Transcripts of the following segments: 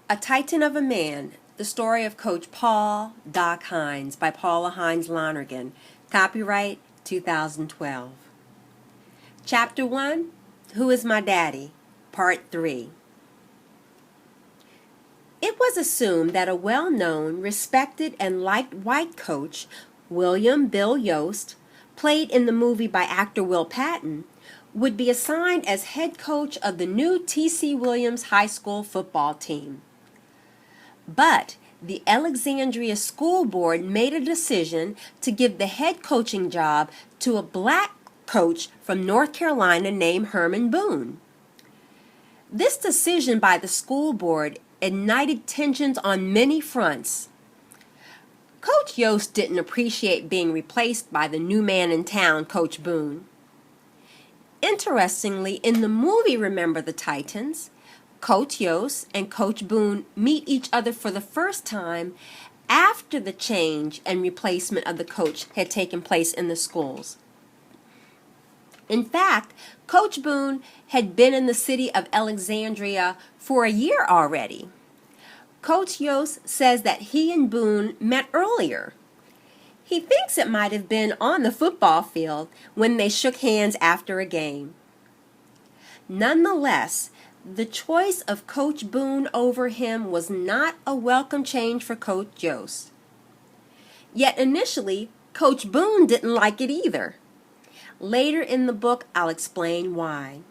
A Titan of a Man, the story of Coach Paul "Doc" Hines by Paula Hines Lonergan. Copyright 2012. Chapter 1, Who is My Daddy? Part 3. It was assumed that a well-known, respected, and liked white coach, William Bill Yost, played in the movie by actor Will Patton, would be assigned as head coach of the new T.C. Williams High School football team. But the Alexandria School Board made a decision to give the head coaching job to a black coach from North Carolina named Herman Boone. This decision by the school board ignited tensions on many fronts. Coach Yost didn't appreciate being replaced by the new man in town, Coach Boone. Interestingly, in the movie Remember the Titans, Coach Yost and Coach Boone meet each other for the first time after the change and replacement of the coach had taken place in the schools. In fact, Coach Boone had been in the city of Alexandria for a year already. Coach Yost says that he and Boone met earlier. He thinks it might have been on the football field when they shook hands after a game. Nonetheless, the choice of Coach Boone over him was not a welcome change for Coach Yost. Yet initially, Coach Boone didn't like it either. Later in the book, I'll explain why.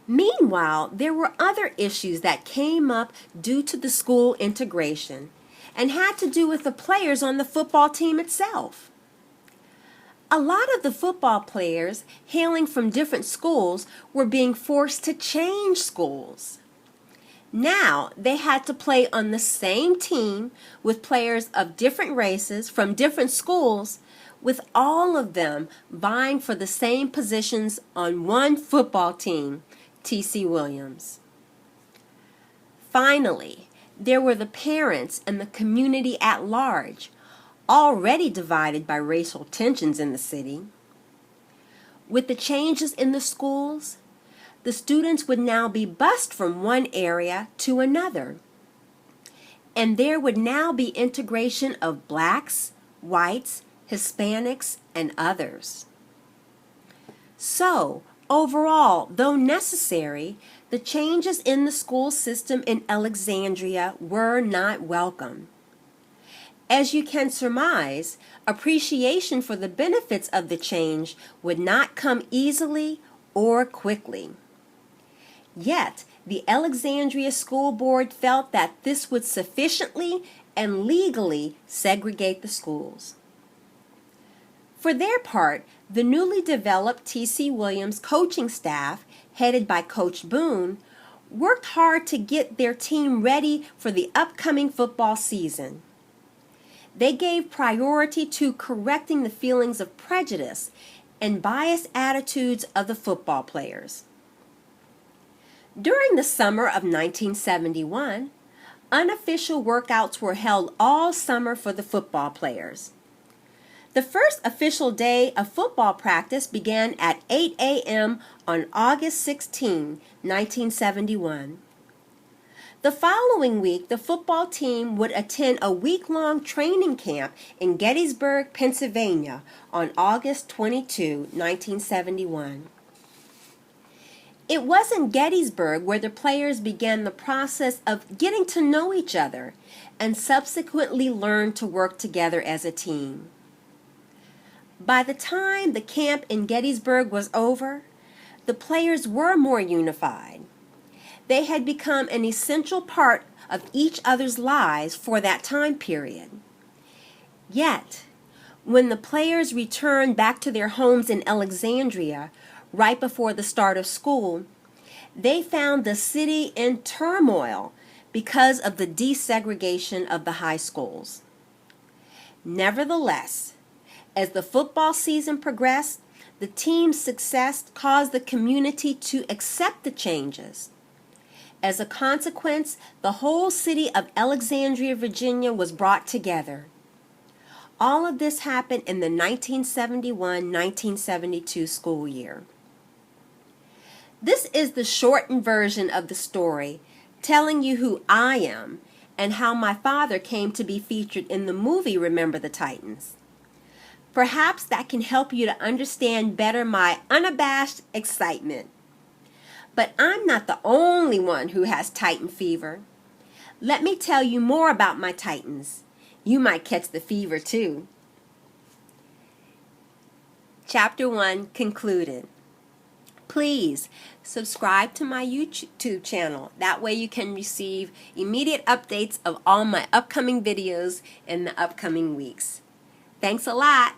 Meanwhile, there were other issues that came up due to the school integration and had to do with the players on the football team itself. A lot of the football players hailing from different schools were being forced to change schools. Now they had to play on the same team with players of different races from different schools, with all of them vying for the same positions on one football team, T.C. Williams. Finally, there were the parents and the community at large, already divided by racial tensions in the city. With the changes in the schools, the students would now be bused from one area to another. And there would now be integration of blacks, whites, Hispanics, and others. So, overall, though necessary, the changes in the school system in Alexandria were not welcome. As you can surmise, appreciation for the benefits of the change would not come easily or quickly. Yet, the Alexandria School Board felt that this would sufficiently and legally segregate the schools. For their part, the newly developed T.C. Williams coaching staff, headed by Coach Boone, worked hard to get their team ready for the upcoming football season. They gave priority to correcting the feelings of prejudice and biased attitudes of the football players. During the summer of 1971, unofficial workouts were held all summer for the football players. The first official day of football practice began at 8 a.m. on August 16, 1971. The following week, the football team would attend a week-long training camp in Gettysburg, Pennsylvania on August 22, 1971. It was in Gettysburg where the players began the process of getting to know each other and subsequently learned to work together as a team. By the time the camp in Gettysburg was over, the players were more unified. They had become an essential part of each other's lives for that time period. Yet, when the players returned back to their homes in Alexandria right before the start of school, they found the city in turmoil because of the desegregation of the high schools. Nevertheless, as the football season progressed, the team's success caused the community to accept the changes. As a consequence, the whole city of Alexandria, Virginia was brought together. All of this happened in the 1971-1972 school year. This is the shortened version of the story, telling you who I am and how my father came to be featured in the movie Remember the Titans. Perhaps that can help you to understand better my unabashed excitement. But I'm not the only one who has Titan fever. Let me tell you more about my Titans. You might catch the fever too. Chapter 1 concluded. Please subscribe to my YouTube channel. That way you can receive immediate updates of all my upcoming videos in the upcoming weeks. Thanks a lot.